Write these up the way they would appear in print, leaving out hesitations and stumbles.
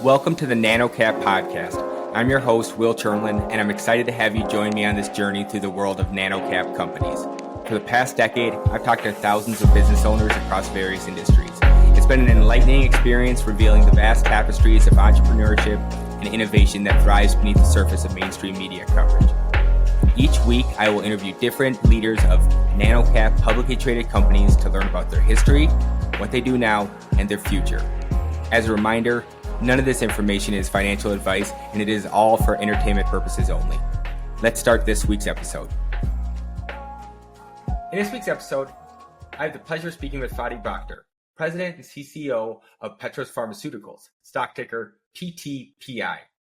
Welcome to the Nano podcast. I'm your host, Will Chernlin, and I'm excited to have you join me on this journey through the world of nano companies. For the past decade, I've talked to thousands of business owners across various industries. It's been an enlightening experience revealing the vast tapestries of entrepreneurship and innovation that thrives beneath the surface of mainstream media coverage. Each week, I will interview different leaders of nanocap publicly traded companies to learn about their history, what they do now, and their future. As a reminder, none of this information is financial advice, and it is all for entertainment purposes only. Let's start this week's episode. In this week's episode, I have the pleasure of speaking with Fady Boctor, President and CCO of Petros Pharmaceuticals, stock ticker PTPI.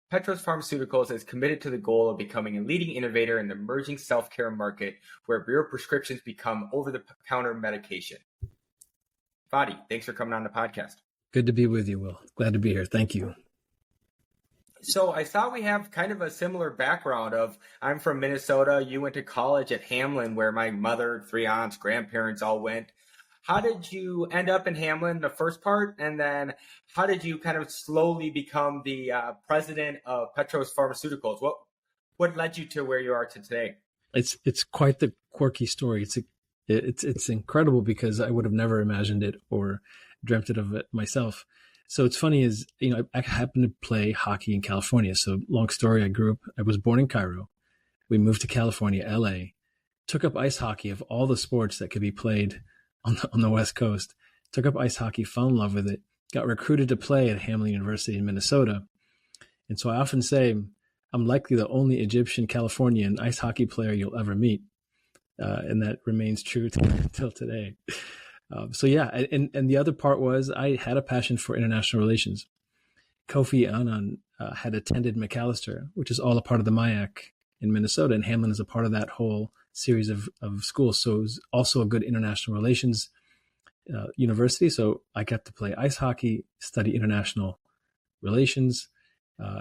Petros Pharmaceuticals is committed to the goal of becoming a leading innovator in the emerging self-care market where real prescriptions become over-the-counter medication. Fady, thanks for coming on the podcast. Good to be with you, Will. Glad to be here. Thank you. So I saw we have kind of a similar background of, I'm from Minnesota. You went to college at Hamlin, where my mother, 3 aunts, grandparents all went. How did you end up in Hamlin, the first part? And then how did you kind of slowly become the president of Petros Pharmaceuticals? What led you to where you are today? It's quite the quirky story. It's incredible because I would have never imagined it or dreamt of it myself. So it's funny is, I happened to play hockey in California. So long story, I was born in Cairo. We moved to California, LA, took up ice hockey of all the sports that could be played on the West Coast, took up ice hockey, fell in love with it, got recruited to play at Hamlin University in Minnesota. And so I often say I'm likely the only Egyptian Californian ice hockey player you'll ever meet. And that remains true until today. So yeah, and the other part was I had a passion for international relations. Kofi Annan had attended McAllister, which is all a part of the MIAC in Minnesota, and Hamlin is a part of that whole series of schools. So it was also a good international relations university. So I got to play ice hockey, study international relations.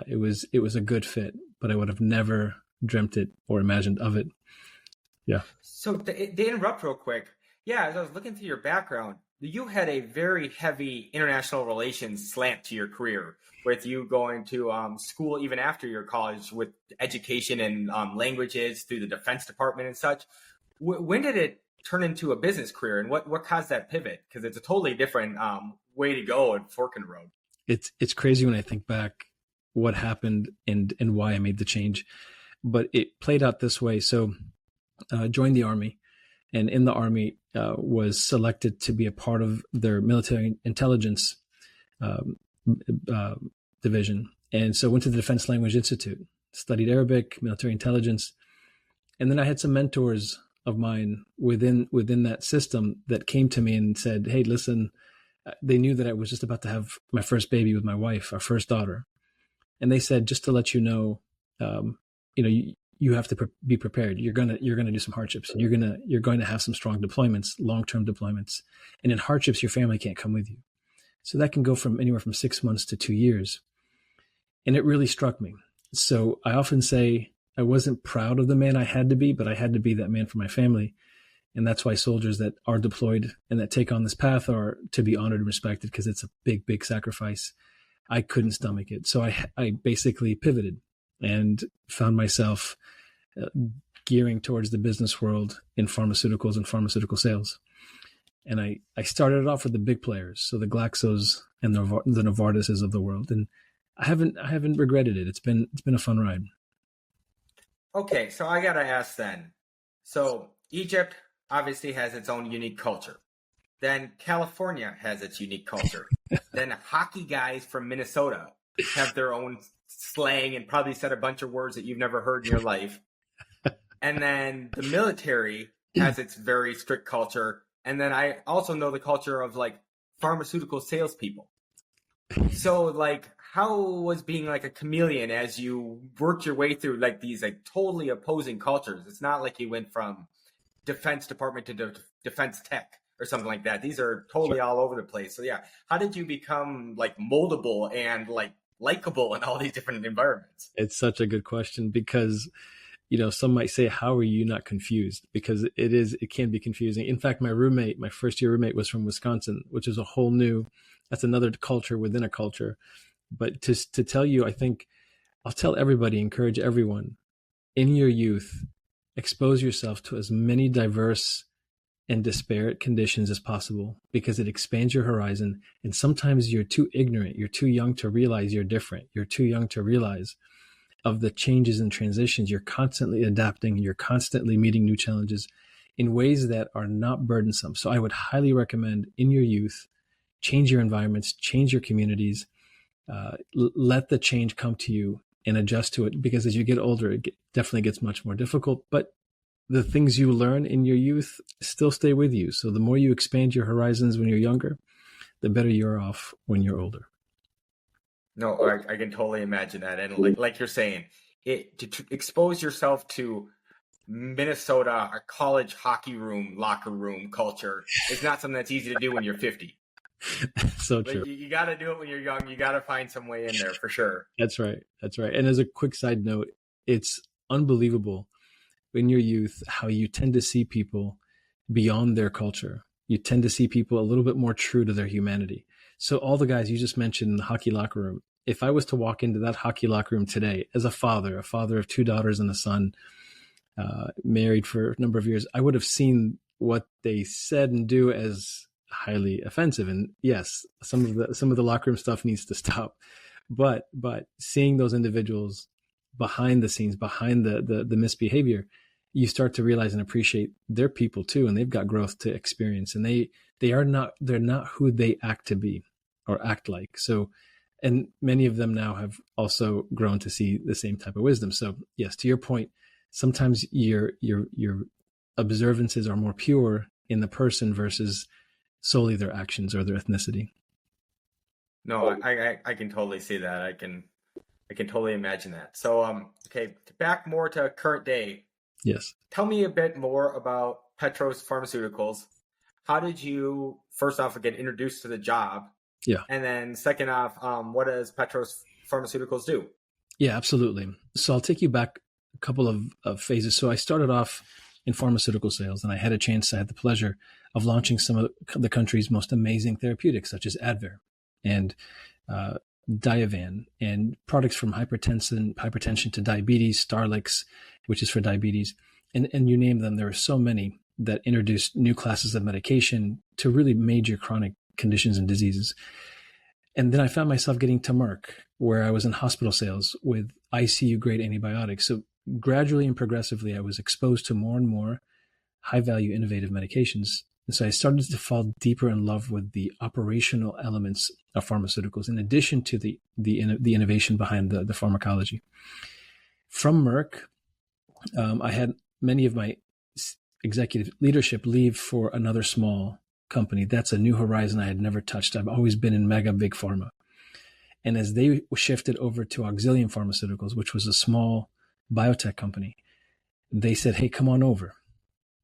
It was a good fit, but I would have never dreamt it or imagined of it. Yeah. So to interrupt real quick. Yeah, as I was looking through your background, you had a very heavy international relations slant to your career, with you going to school even after your college with education and languages through the Defense Department and such. When did it turn into a business career, and what caused that pivot? Because it's a totally different way to go and fork in the road. It's crazy when I think back what happened and why I made the change, but it played out this way. So joined the Army. And in the Army, was selected to be a part of their military intelligence division. And so went to the Defense Language Institute, studied Arabic, military intelligence. And then I had some mentors of mine within that system that came to me and said, hey, listen, they knew that I was just about to have my first baby with my wife, our first daughter. And they said, just to let you know, you have to be prepared. You're gonna do some hardships. You're going to have some strong deployments, long-term deployments, and in hardships, your family can't come with you. So that can go from anywhere from 6 months to 2 years, and it really struck me. So I often say I wasn't proud of the man I had to be, but I had to be that man for my family, and that's why soldiers that are deployed and that take on this path are to be honored and respected because it's a big, big sacrifice. I couldn't stomach it, so I basically pivoted and found myself gearing towards the business world in pharmaceuticals and pharmaceutical sales. And I started off with the big players, so the Glaxos and the Novartises of the world. And I haven't regretted it. It's been a fun ride. Okay, so I gotta ask then. So Egypt obviously has its own unique culture. Then California has its unique culture. Then hockey guys from Minnesota have their own slang and probably said a bunch of words that you've never heard in your life. And then the military has its very strict culture. And then I also know the culture of like pharmaceutical salespeople. So like, how was being like a chameleon as you worked your way through like these like totally opposing cultures? It's not like you went from Defense Department to defense tech or something like that. These are totally all over the place. So yeah, how did you become like moldable and like likable in all these different environments? It's such a good question because, some might say, how are you not confused? Because it can be confusing. In fact, my first year roommate was from Wisconsin, which is that's another culture within a culture. But to tell you, I think I'll tell everybody, encourage everyone in your youth, expose yourself to as many diverse and disparate conditions as possible, because it expands your horizon. And sometimes you're too ignorant, you're too young to realize you're different. You're too young to realize of the changes and transitions. You're constantly adapting, you're constantly meeting new challenges in ways that are not burdensome. So I would highly recommend in your youth, change your environments, change your communities, let the change come to you and adjust to it, because as you get older, it definitely gets much more difficult. But the things you learn in your youth still stay with you. So the more you expand your horizons when you're younger, the better you're off when you're older. No, I can totally imagine that. And like you're saying, to expose yourself to Minnesota, a college hockey room, locker room culture is not something that's easy to do when you're 50. So true. Like, you got to do it when you're young. You got to find some way in there for sure. That's right. That's right. And as a quick side note, it's unbelievable in your youth how you tend to see people beyond their culture. You tend to see people a little bit more true to their humanity. So all the guys you just mentioned in the hockey locker room, if I was to walk into that hockey locker room today as a father of two daughters and a son, married for a number of years, I would have seen what they said and do as highly offensive. And yes, some of the locker room stuff needs to stop. But seeing those individuals behind the scenes, behind the misbehavior, you start to realize and appreciate they're people too, and they've got growth to experience, and they're not who they act to be or act like. So, and many of them now have also grown to see the same type of wisdom. So yes, to your point, sometimes your observances are more pure in the person versus solely their actions or their ethnicity. No, I can totally see that. I can totally imagine that. So okay, back more to current day. Yes. Tell me a bit more about Petros Pharmaceuticals. How did you first off get introduced to the job? Yeah. And then second off, what does Petros Pharmaceuticals do? Yeah, absolutely. So I'll take you back a couple of phases. So I started off in pharmaceutical sales, and I had the pleasure of launching some of the country's most amazing therapeutics, such as Advair and Diovan, and products from hypertension to diabetes, Starlix, which is for diabetes, and you name them. There are so many that introduced new classes of medication to really major chronic conditions and diseases. And then I found myself getting to Merck, where I was in hospital sales with ICU grade antibiotics. So gradually and progressively, I was exposed to more and more high value innovative medications. And so I started to fall deeper in love with the operational elements of pharmaceuticals, in addition to the innovation behind the pharmacology. From Merck, I had many of my executive leadership leave for another small company. That's a new horizon I had never touched. I've always been in mega big pharma. And as they shifted over to Auxilium Pharmaceuticals, which was a small biotech company, they said, hey, come on over.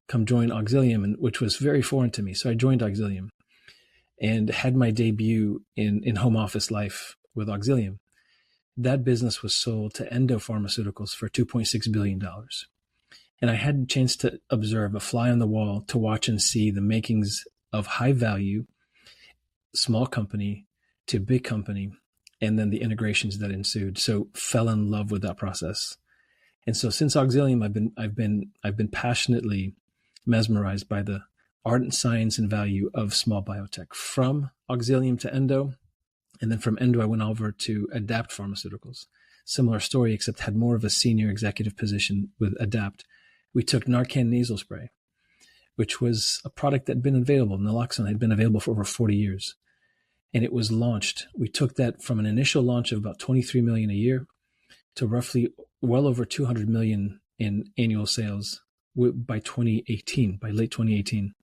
Come join Auxilium, and which was very foreign to me. So I joined Auxilium and had my debut in home office life with Auxilium. That business was sold to Endo Pharmaceuticals for $2.6 billion. And I had a chance to observe, a fly on the wall, to watch and see the makings of high value, small company to big company, and then the integrations that ensued. So fell in love with that process. And so since Auxilium, I've been passionately mesmerized by the ardent science and value of small biotech. From Auxilium to Endo, and then from Endo I went over to Adapt Pharmaceuticals. Similar story, except had more of a senior executive position with Adapt. We took Narcan nasal spray, which was a product that had been available. Naloxone had been available for over 40 years. And it was launched. We took that from an initial launch of about 23 million a year to roughly well over 200 million in annual sales by 2018, by late 2018.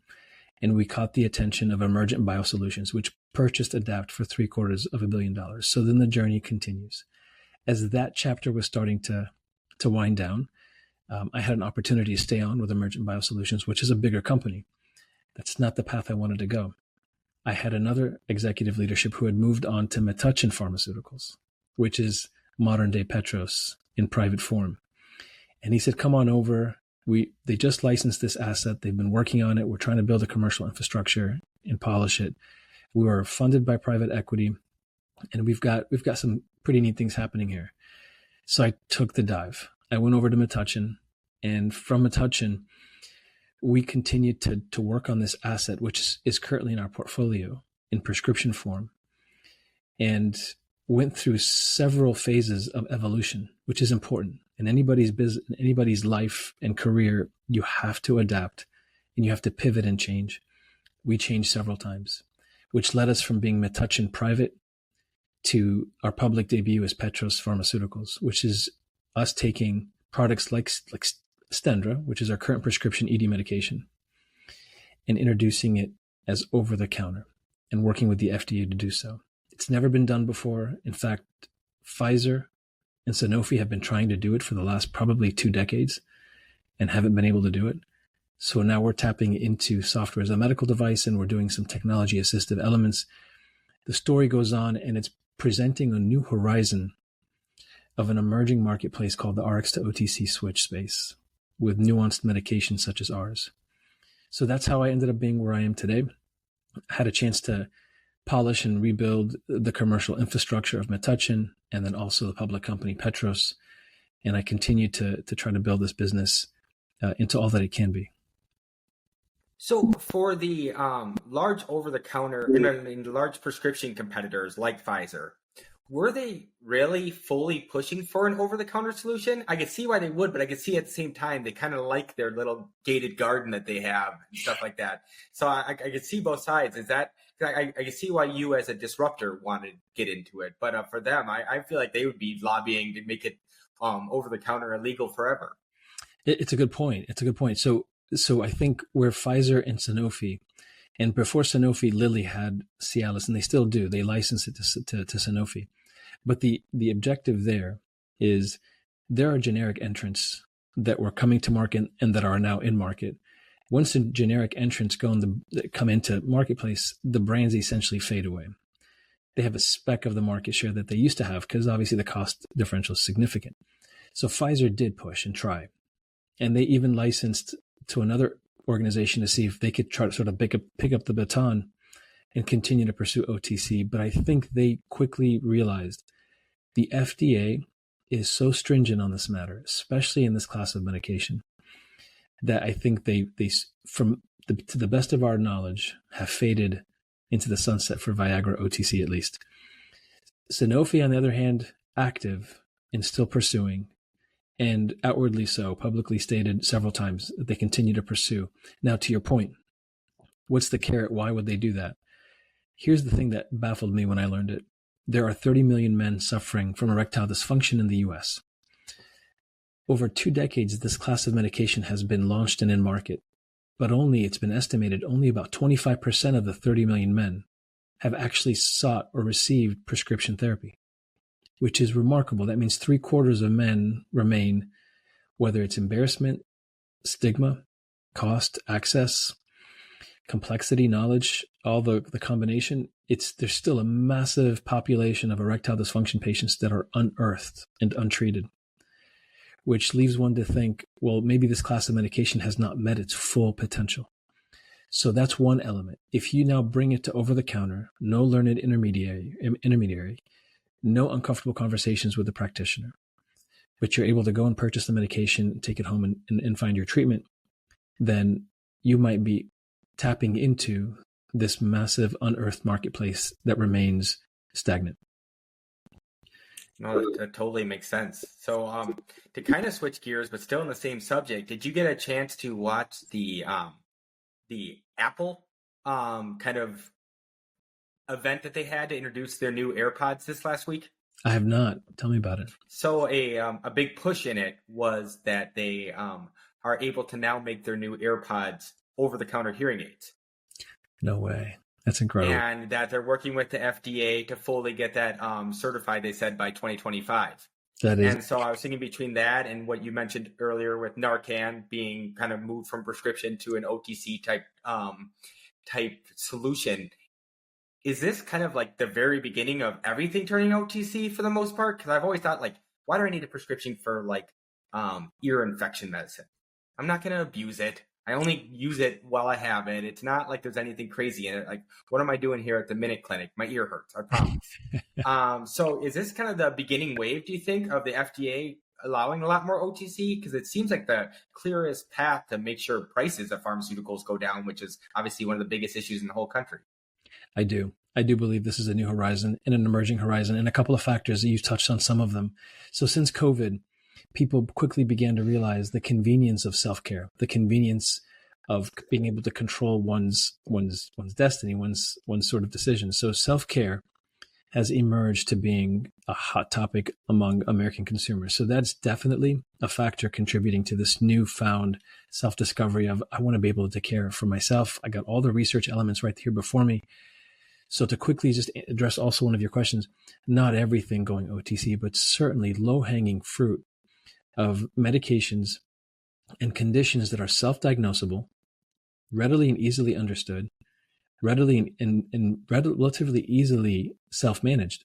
And we caught the attention of Emergent Biosolutions, which purchased Adapt for $750 million. So then the journey continues. As that chapter was starting to wind down, I had an opportunity to stay on with Emergent Biosolutions, which is a bigger company. That's not the path I wanted to go. I had another executive leadership who had moved on to Metuchen Pharmaceuticals, which is modern day Petros in private form. And he said, come on over. They just licensed this asset. They've been working on it. We're trying to build a commercial infrastructure and polish it. We were funded by private equity. and we've got some pretty neat things happening here. So I took the dive. I went over to Metuchen, and from Metuchen, we continued to work on this asset, which is currently in our portfolio in prescription form, and went through several phases of evolution, which is important. In anybody's business, in anybody's life and career, you have to adapt and you have to pivot and change. We changed several times, which led us from being Metuchen private to our public debut as Petros Pharmaceuticals, which is us taking products like Stendra, which is our current prescription ED medication, and introducing it as over the counter and working with the FDA to do so. It's never been done before. In fact, Pfizer and Sanofi have been trying to do it for the last probably 2 decades and haven't been able to do it. So now we're tapping into software as a medical device, and we're doing some technology assistive elements. The story goes on, and it's presenting a new horizon of an emerging marketplace called the RX to OTC switch space with nuanced medications such as ours. So that's how I ended up being where I am today. I had a chance to polish and rebuild the commercial infrastructure of Metuchen, and then also the public company Petros. And I continue to try to build this business into all that it can be. So for the large over-the-counter and large prescription competitors like Pfizer, were they really fully pushing for an over-the-counter solution? I could see why they would, but I could see at the same time they kind of like their little gated garden that they have and stuff like that. So I could see both sides. Is that I could see why you as a disruptor wanted to get into it, but for them, I feel like they would be lobbying to make it over-the-counter illegal forever. It's a good point. So I think where Pfizer and Sanofi, and before Sanofi, Lilly had Cialis, and they still do. They license it to Sanofi. But the objective there is there are generic entrants that were coming to market and that are now in market. Once the generic entrants come into marketplace, the brands essentially fade away. They have a speck of the market share that they used to have because obviously the cost differential is significant. So Pfizer did push and try. And they even licensed to another organization to see if they could try to sort of pick up the baton and continue to pursue OTC. But I think they quickly realized the FDA is so stringent on this matter, especially in this class of medication, that I think they to the best of our knowledge, have faded into the sunset for Viagra OTC at least. Sanofi, on the other hand, active and still pursuing, and outwardly so, publicly stated several times that they continue to pursue. Now, to your point, what's the carrot? Why would they do that? Here's the thing that baffled me when I learned it. There are 30 million men suffering from erectile dysfunction in the US. Over 2 decades, this class of medication has been launched and in market, but it's been estimated only about 25% of the 30 million men have actually sought or received prescription therapy, which is remarkable. That means 3/4 of men remain, whether it's embarrassment, stigma, cost, access, complexity, knowledge, all the combination. There's still a massive population of erectile dysfunction patients that are unearthed and untreated, which leaves one to think, well, maybe this class of medication has not met its full potential. So that's one element. If you now bring it to over-the-counter, no learned intermediary, no uncomfortable conversations with the practitioner, but you're able to go and purchase the medication, take it home and find your treatment, then you might be tapping into this massive unearthed marketplace that remains stagnant. No, that totally makes sense. So to kind of switch gears, but still in the same subject, did you get a chance to watch the Apple kind of event that they had to introduce their new AirPods this last week? I have not. Tell me about it. So a big push in it was that they are able to now make their new AirPods over-the-counter hearing aids. No way. That's incredible. And that they're working with the FDA to fully get that certified, they said, by 2025. That is. And so I was thinking between that and what you mentioned earlier with Narcan being kind of moved from prescription to an OTC type solution, is this kind of like the very beginning of everything turning OTC for the most part? Because I've always thought, like, why do I need a prescription for like ear infection medicine? I'm not going to abuse it. I only use it while I have it. It's not like there's anything crazy in it. Like, what am I doing here at the Minute Clinic? My ear hurts, I promise. So is this kind of the beginning wave, do you think, of the FDA allowing a lot more OTC? Because it seems like the clearest path to make sure prices of pharmaceuticals go down, which is obviously one of the biggest issues in the whole country. I do. I do believe this is a new horizon and an emerging horizon, and a couple of factors that you've touched on some of them. So since COVID, people quickly began to realize the convenience of self-care, the convenience of being able to control one's destiny, one's sort of decision. So self-care has emerged to being a hot topic among American consumers. So that's definitely a factor contributing to this newfound self-discovery of, I want to be able to care for myself. I got all the research elements right here before me. So to quickly just address also one of your questions, not everything going OTC, but certainly low-hanging fruit of medications and conditions that are self-diagnosable, readily and easily understood, readily and relatively easily self-managed.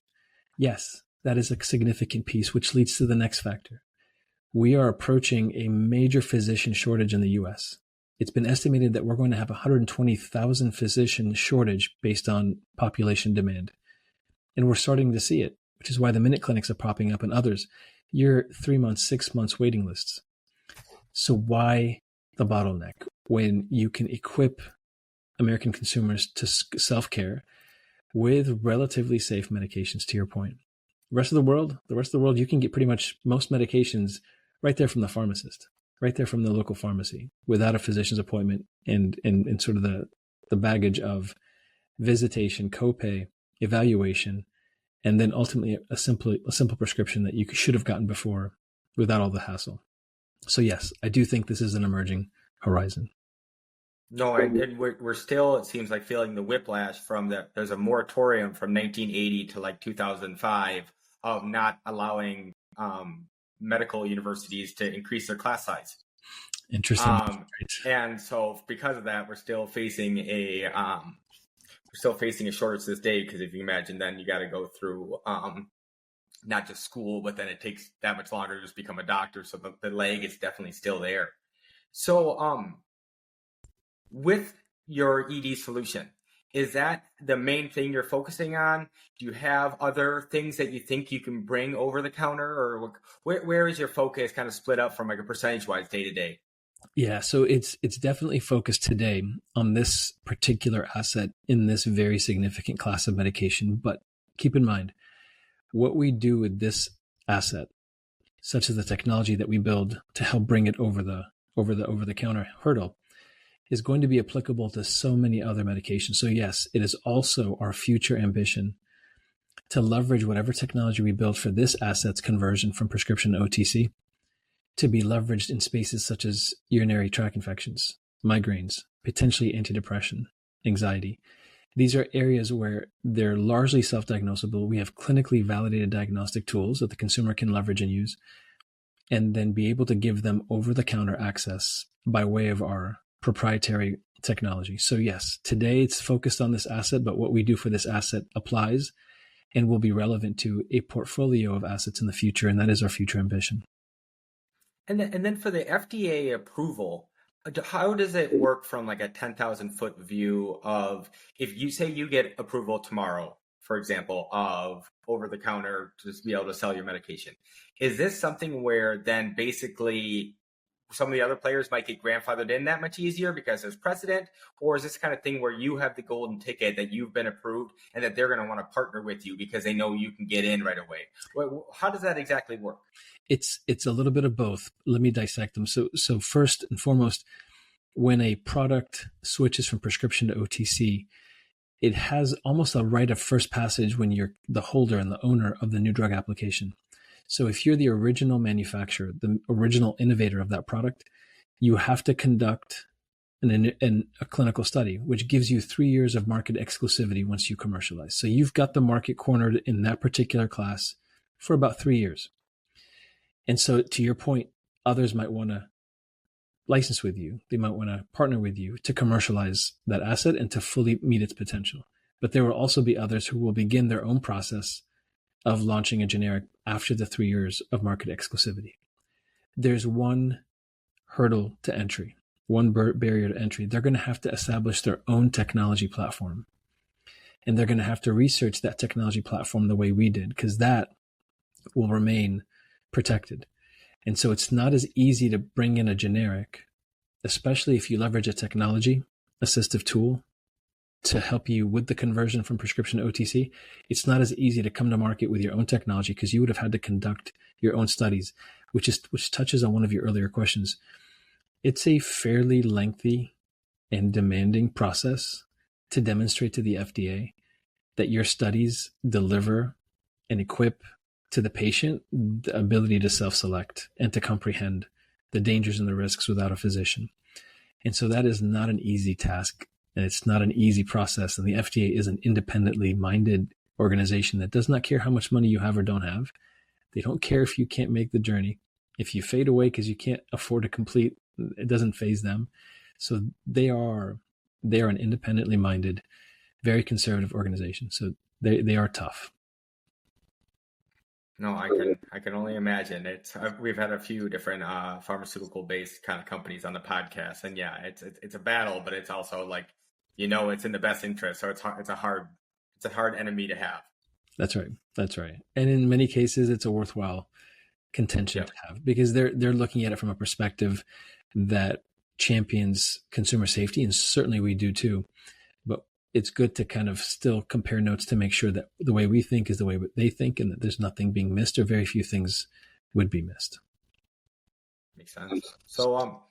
Yes, that is a significant piece, which leads to the next factor. We are approaching a major physician shortage in the US. It's been estimated that we're going to have 120,000 physician shortage based on population demand. And we're starting to see it, which is why the Minute Clinics are popping up and others. You're 3 months, 6 months waiting lists. So why the bottleneck when you can equip American consumers to self-care with relatively safe medications, to your point? The rest of the world, you can get pretty much most medications right there from the pharmacist, right there from the local pharmacy, without a physician's appointment and sort of the baggage of visitation, copay, evaluation, and then ultimately a simple prescription that you should have gotten before without all the hassle. So yes, I do think this is an emerging horizon. No, and we're still, it seems like, feeling the whiplash from there's a moratorium from 1980 to like 2005 of not allowing medical universities to increase their class size. Interesting. And so because of that, we're still facing a shortage to this day, because if you imagine, then you got to go through not just school, but then it takes that much longer to just become a doctor. So the lag is definitely still there. So with your ED solution, is that the main thing you're focusing on? Do you have other things that you think you can bring over the counter, or where is your focus kind of split up from like a percentage-wise day to day? Yeah, so it's definitely focused today on this particular asset in this very significant class of medication. But keep in mind, what we do with this asset, such as the technology that we build to help bring it over the counter hurdle, is going to be applicable to so many other medications. So yes, it is also our future ambition to leverage whatever technology we build for this asset's conversion from prescription to OTC to be leveraged in spaces such as urinary tract infections, migraines, potentially antidepressant, anxiety. These are areas where they're largely self-diagnosable. We have clinically validated diagnostic tools that the consumer can leverage and use, and then be able to give them over-the-counter access by way of our proprietary technology. So yes, today it's focused on this asset, but what we do for this asset applies and will be relevant to a portfolio of assets in the future, and that is our future ambition. And then for the FDA approval, how does it work from like a 10,000 foot view of, if you say you get approval tomorrow, for example, of over the counter to just be able to sell your medication? Is this something where then basically some of the other players might get grandfathered in that much easier because there's precedent? Or is this kind of thing where you have the golden ticket that you've been approved and that they're going to want to partner with you because they know you can get in right away? How does that exactly work? It's a little bit of both. Let me dissect them. So first and foremost, when a product switches from prescription to OTC, it has almost a right of first passage when you're the holder and the owner of the new drug application. So if you're the original manufacturer, the original innovator of that product, you have to conduct a clinical study, which gives you 3 years of market exclusivity once you commercialize. So you've got the market cornered in that particular class for about 3 years. And so to your point, others might want to license with you. They might want to partner with you to commercialize that asset and to fully meet its potential. But there will also be others who will begin their own process of launching a generic after the 3 years of market exclusivity. There's one hurdle to entry, barrier to entry. They're going to have to establish their own technology platform. And they're going to have to research that technology platform the way we did, because that will remain protected. And so it's not as easy to bring in a generic, especially if you leverage a technology assistive tool to help you with the conversion from prescription to OTC. It's not as easy to come to market with your own technology, because you would have had to conduct your own studies, which touches on one of your earlier questions. It's a fairly lengthy and demanding process to demonstrate to the FDA that your studies deliver and equip to the patient the ability to self-select and to comprehend the dangers and the risks without a physician. And so that is not an easy task, and it's not an easy process. And the FDA is an independently minded organization that does not care how much money you have or don't have. They don't care if you can't make the journey. If you fade away because you can't afford to complete, it doesn't faze them. So they are an independently minded, very conservative organization. So they are tough. No, I can only imagine. We've had a few different pharmaceutical based kind of companies on the podcast, and yeah, it's a battle, but it's also like, it's in the best interest. So it's a hard enemy to have. That's right. And in many cases, it's a worthwhile contention to have, because they're looking at it from a perspective that champions consumer safety, and certainly we do too. But it's good to kind of still compare notes to make sure that the way we think is the way they think, and that there's nothing being missed, or very few things would be missed. Makes sense. So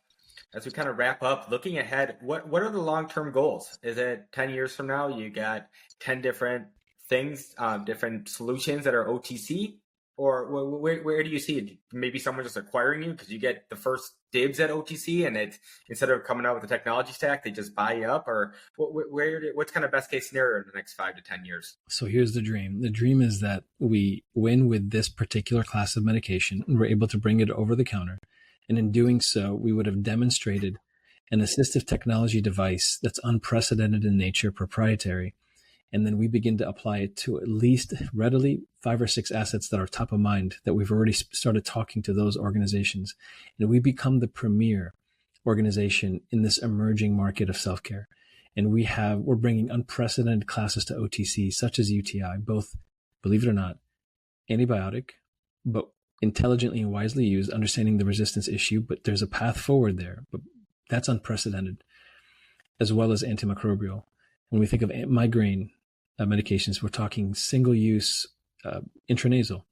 as we kind of wrap up, looking ahead, what are the long-term goals? Is it 10 years from now, you got 10 different things, different solutions that are OTC? Or where do you see it? Maybe someone just acquiring you because you get the first dibs at OTC, and it's, instead of coming out with a technology stack, they just buy you up? Or what's kind of best case scenario in the next 5 to 10 years? So here's the dream. The dream is that we win with this particular class of medication, and we're able to bring it over the counter. And in doing so, we would have demonstrated an assistive technology device that's unprecedented in nature, proprietary. And then we begin to apply it to at least readily 5 or 6 assets that are top of mind, that we've already started talking to those organizations. And we become the premier organization in this emerging market of self-care. And we're bringing unprecedented classes to OTC, such as UTI, both, believe it or not, antibiotic, but intelligently and wisely used, understanding the resistance issue. But there's a path forward there, but that's unprecedented, as well as antimicrobial. When we think of migraine medications, we're talking single-use intranasal.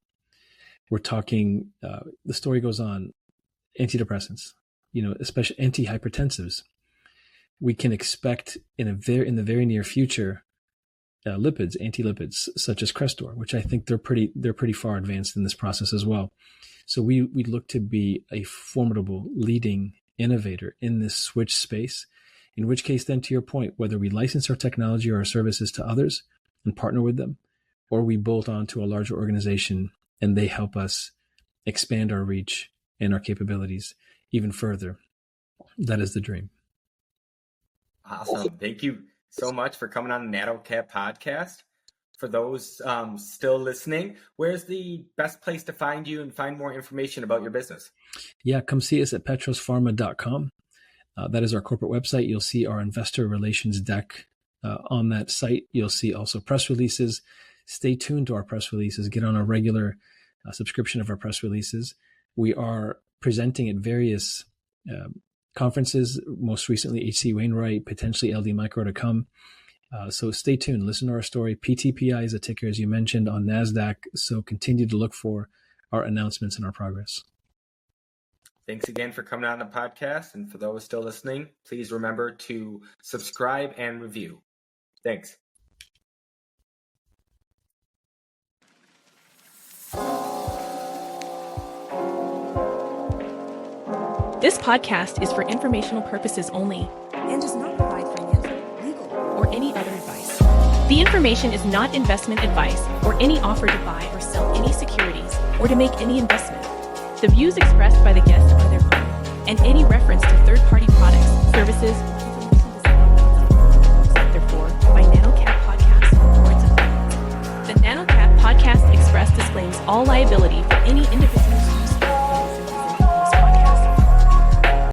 We're talking, the story goes on, antidepressants, especially antihypertensives. We can expect in the very near future anti-lipids, such as Crestor, which I think they're pretty far advanced in this process as well. So we look to be a formidable leading innovator in this switch space. In which case, then, to your point, whether we license our technology or our services to others and partner with them, or we bolt on to a larger organization and they help us expand our reach and our capabilities even further, that is the dream. Awesome. Thank you so much for coming on the NanoCap podcast. For those still listening, where's the best place to find you and find more information about your business? Yeah, come see us at petrospharma.com. That is our corporate website. You'll see our investor relations deck on that site. You'll see also press releases. Stay tuned to our press releases. Get on a regular subscription of our press releases. We are presenting at various conferences, most recently HC Wainwright, potentially LD Micro to come. So stay tuned. Listen to our story. PTPI is a ticker, as you mentioned, on NASDAQ. So continue to look for our announcements and our progress. Thanks again for coming on the podcast. And for those still listening, please remember to subscribe and review. Thanks. This podcast is for informational purposes only and does not provide financial, legal, or any other advice. The information is not investment advice or any offer to buy or sell any securities or to make any investment. The views expressed by the guests are their own, and any reference to third-party products, services, therefore, by NanoCap Podcast or its affiliates. The NanoCap Podcast Express disclaims all liability